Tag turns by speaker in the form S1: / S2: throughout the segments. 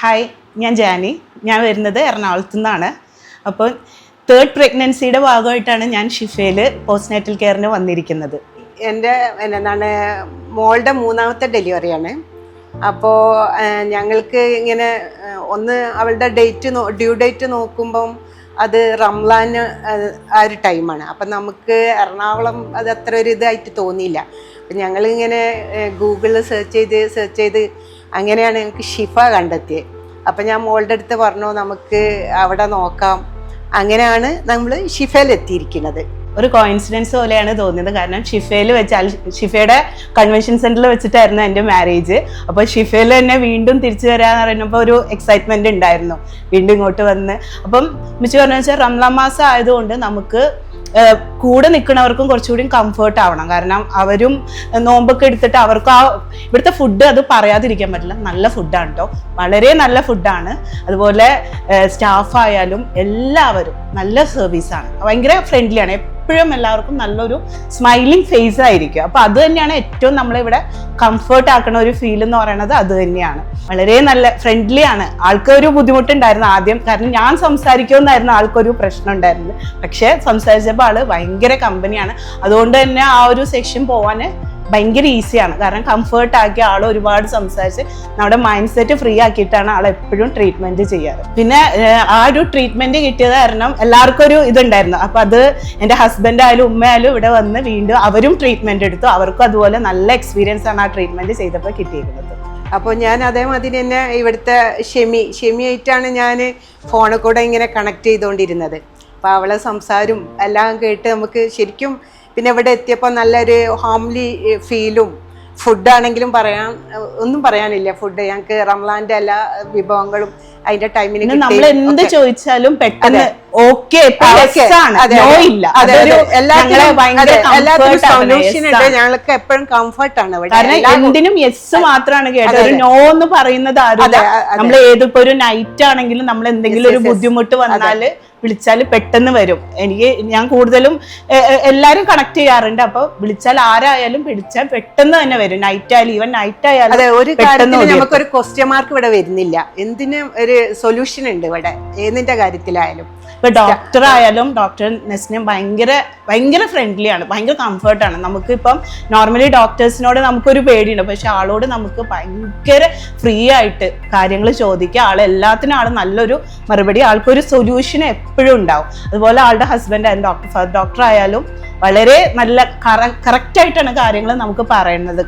S1: Hi, ഞാൻ ജാനി. ഞാൻ വരുന്നത് എറണാകുളത്തു നിന്നാണ്. അപ്പോൾ 3rd പ്രഗ്നൻസിയുടെ ഭാഗമായിട്ടാണ് ഞാൻ ഷിഫയിൽ പോസ്റ്റ്നാറ്റൽ കെയറിന് വന്നിരിക്കുന്നത്.
S2: എൻ്റെ എന്താണ് മോളുടെ 3ാമത്തെ ഡെലിവറിയാണ്. അപ്പോൾ ഞങ്ങൾക്ക് ഇങ്ങനെ ഒന്ന് അവളുടെ ഡ്യൂ ഡേറ്റ് നോക്കുമ്പം അത് റംലാൻ ആ ഒരു ടൈമാണ്. അപ്പം നമുക്ക് എറണാകുളം അത് അത്ര ഒരു ഇതായിട്ട് തോന്നിയില്ല. അപ്പം ഞങ്ങളിങ്ങനെ ഗൂഗിളിൽ സെർച്ച് ചെയ്ത് അങ്ങനെയാണ് ഞങ്ങൾക്ക് ഷിഫ കണ്ടെത്തിയത്. അപ്പം ഞാൻ മോളുടെ അടുത്ത് പറഞ്ഞു നമുക്ക് അവിടെ നോക്കാം. അങ്ങനെയാണ് നമ്മൾ ഷിഫയിൽ എത്തിയിരിക്കുന്നത്.
S1: ഒരു കോയിൻസിഡൻസ് പോലെയാണ് തോന്നിയത്. കാരണം ഷിഫയിൽ വെച്ചാൽ ഷിഫയുടെ കൺവെൻഷൻ സെന്ററിൽ വെച്ചിട്ടായിരുന്നു എൻ്റെ മാരേജ്. അപ്പോൾ ഷിഫയിൽ തന്നെ വീണ്ടും തിരിച്ചു വരാന്ന് പറയുമ്പോൾ ഒരു എക്സൈറ്റ്മെന്റ് ഉണ്ടായിരുന്നു, വീണ്ടും ഇങ്ങോട്ട് വന്ന്. അപ്പം മിച്ചു പറഞ്ഞു വെച്ചാൽ റംലാൻ മാസം ആയതുകൊണ്ട് നമുക്ക് കൂടെ നിൽക്കുന്നവർക്കും കുറച്ചുകൂടി കംഫേർട്ട് ആവണം. കാരണം അവരും നോമ്പൊക്കെ എടുത്തിട്ട് അവർക്ക് ആ ഇവിടുത്തെ ഫുഡ് അത് പറയാതിരിക്കാൻ പറ്റില്ല. നല്ല ഫുഡാണ് കേട്ടോ, വളരെ നല്ല ഫുഡാണ്. അതുപോലെ സ്റ്റാഫായാലും എല്ലാവരും നല്ല സർവീസാണ്, ഭയങ്കര ഫ്രണ്ട്ലിയാണ്. എപ്പോഴും എല്ലാവർക്കും നല്ലൊരു സ്മൈലിംഗ് ഫേസ് ആയിരിക്കും. അപ്പോൾ അത് തന്നെയാണ് ഏറ്റവും നമ്മളിവിടെ കംഫേർട്ട് ആക്കുന്ന ഒരു ഫീൽ എന്ന് പറയുന്നത്. അത് തന്നെയാണ്, വളരെ നല്ല ഫ്രണ്ട്ലി ആണ്. ആൾക്കൊരു ബുദ്ധിമുട്ടുണ്ടായിരുന്നു ആദ്യം, കാരണം ഞാൻ സംസാരിക്കുമെന്നായിരുന്നു ആൾക്കൊരു പ്രശ്നം ഉണ്ടായിരുന്നത്. പക്ഷെ സംസാരിച്ചപ്പോൾ ആള് ഭയങ്കര കമ്പനിയാണ്. അതുകൊണ്ട് തന്നെ ആ ഒരു സെക്ഷൻ പോവാൻ ഭയങ്കര ഈസിയാണ്. കാരണം കംഫേർട്ട് ആക്കി ആൾ ഒരുപാട് സംസാരിച്ച് നമ്മുടെ മൈൻഡ് സെറ്റ് ഫ്രീ ആക്കിയിട്ടാണ് ആൾ എപ്പോഴും ട്രീറ്റ്മെന്റ് ചെയ്യാറ്. പിന്നെ ആ ഒരു ട്രീറ്റ്മെന്റ് കിട്ടിയത് കാരണം എല്ലാവർക്കും ഒരു ഇതുണ്ടായിരുന്നു. അപ്പൊ അത് എൻ്റെ ഹസ്ബൻഡ് ആയാലും ഉമ്മയായാലും ഇവിടെ വന്ന് വീണ്ടും അവരും ട്രീറ്റ്മെന്റ് എടുത്തു. അവർക്കും അതുപോലെ നല്ല എക്സ്പീരിയൻസ് ആണ് ആ ട്രീറ്റ്മെന്റ് ചെയ്തപ്പോൾ കിട്ടിയിരിക്കുന്നത്.
S2: അപ്പോൾ ഞാൻ അതേമാതിരി തന്നെ ഇവിടുത്തെ ഷെമിയായിട്ടാണ് ഞാൻ ഫോണിൽ കൂടെ ഇങ്ങനെ കണക്ട് ചെയ്തുകൊണ്ടിരുന്നത്. അപ്പോൾ അവളെ സംസാരം എല്ലാം കേട്ട് നമുക്ക് ശരിക്കും പിന്നെ ഇവിടെ എത്തിയപ്പോൾ നല്ലൊരു ഹോംലി ഫീലും. ഫുഡാണെങ്കിലും ഒന്നും പറയാനില്ല. ഫുഡ് ഞങ്ങൾക്ക് റംലാന്റെ എല്ലാ വിഭവങ്ങളും അതിന്റെ ടൈമിന്
S1: നമ്മൾ എന്ത് ചോദിച്ചാലും പെട്ടെന്ന്
S2: സൊല്യൂഷൻ ഉണ്ട്. ഞങ്ങൾക്ക് എപ്പോഴും കംഫർട്ടാണ് ഇവിടെ.
S1: എന്തിനും യെസ് മാത്രമാണ് കേട്ടത്. ഒരു നോ എന്ന് പറയുന്നത് ആരും. നമ്മൾ ഏതിപ്പോ ഒരു നൈറ്റ് ആണെങ്കിലും നമ്മൾ എന്തെങ്കിലും ഒരു ബുദ്ധിമുട്ട് വന്നാല് വിളിച്ചാൽ പെട്ടെന്ന് വരും. ഞാൻ കൂടുതലും എല്ലാരും കണക്ട് ചെയ്യാറുണ്ട്. അപ്പൊ വിളിച്ചാൽ ആരായാലും വിളിച്ചാൽ പെട്ടെന്ന് തന്നെ വരും. നൈറ്റ് ആയാലും ഈവൻ നൈറ്റ് ആയാലും
S2: അതെ, ഒരു കാര്യത്തിൽ നമുക്കൊരു ക്വസ്റ്റ്യൻ മാർക്ക് ഇവിടെ വരുന്നില്ല. എന്തിനും ഒരു സൊല്യൂഷൻ ഉണ്ട് ഇവിടെ, ഏതിന്റെ കാര്യത്തിലായാലും.
S1: ഇപ്പൊ ഡോക്ടർ ആയാലും ഡോക്ടർ നെസ്ലിൻ ഭയങ്കര ഫ്രണ്ട്ലിയാണ്, ഭയങ്കര കംഫർട്ടാണ്. നമുക്കിപ്പം നോർമലി ഡോക്ടേഴ്സിനോട് നമുക്കൊരു പേടിയുണ്ട്, പക്ഷെ ആളോട് നമുക്ക് ഭയങ്കര ഫ്രീ ആയിട്ട് കാര്യങ്ങൾ ചോദിക്കുക. ആളെല്ലാത്തിനും ആൾ നല്ലൊരു മറുപടി, ആൾക്കൊരു സൊല്യൂഷൻ എപ്പോഴും ഉണ്ടാവും. അതുപോലെ ആളുടെ ഹസ്ബൻഡ് ആയാലും ഡോക്ടർ ആയാലും വളരെ നല്ല കറക്റ്റ് ആയിട്ടാണ് കാര്യങ്ങൾ നമുക്ക് പറയുന്നത്.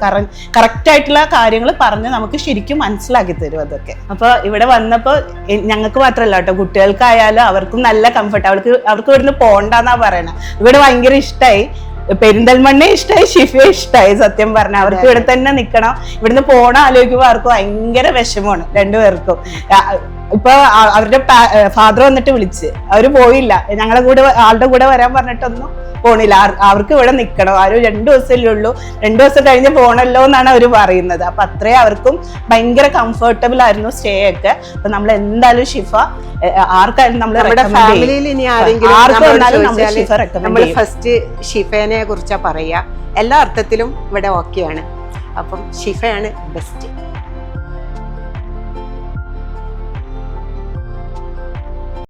S1: കറക്റ്റ് ആയിട്ടുള്ള കാര്യങ്ങൾ പറഞ്ഞ് നമുക്ക് ശരിക്കും മനസ്സിലാക്കി തരും അതൊക്കെ. അപ്പൊ ഇവിടെ വന്നപ്പോൾ ഞങ്ങൾക്ക് മാത്രമല്ല കേട്ടോ, കുട്ടികൾക്കായാലും അവർക്കും നല്ല കംഫർട്ട്. അവർക്ക് ഇവിടുന്ന് പോണ്ടെന്നാ പറയണത്. ഇവിടെ ഭയങ്കര ഇഷ്ടമായി, പെരിന്തൽമണ്ണ ഇഷ്ടമായി, ഷിഫയെ ഇഷ്ടമായി. സത്യം പറഞ്ഞാൽ അവർക്ക് ഇവിടെ തന്നെ നിൽക്കണം. ഇവിടുന്ന് പോണ ആലോചിക്കുമ്പോൾ അവർക്ക് ഭയങ്കര വിഷമമാണ് രണ്ടുപേർക്കും. ഇപ്പൊ അവരുടെ ഫാദർ വന്നിട്ട് വിളിച്ച് അവര് പോയില്ല, ഞങ്ങളുടെ കൂടെ ആളുടെ കൂടെ വരാൻ പറഞ്ഞിട്ടൊന്നും പോണില്ല. അവർക്ക് ഇവിടെ നിൽക്കണം. ആരും 2 ദിവസമല്ലേ ഉള്ളൂ, 2 ദിവസം കഴിഞ്ഞ് പോണല്ലോ എന്നാണ് അവർ പറയുന്നത്. അപ്പൊ അത്രയും അവർക്കും ഭയങ്കര കംഫർട്ടബിൾ ആയിരുന്നു സ്റ്റേ ഒക്കെ. അപ്പൊ നമ്മൾ എന്തായാലും ഷിഫ ആർക്കായാലും നമ്മുടെ
S2: ഫാമിലിയിൽ ഇനി ആരെങ്കിലും നമ്മൾ ഫസ്റ്റ് ഷിഫേനെ കുറിച്ചാ പറയാ. എല്ലാ അർത്ഥത്തിലും ഇവിടെ ഓക്കെയാണ്. അപ്പം ഷിഫയാണ് ബെസ്റ്റ്.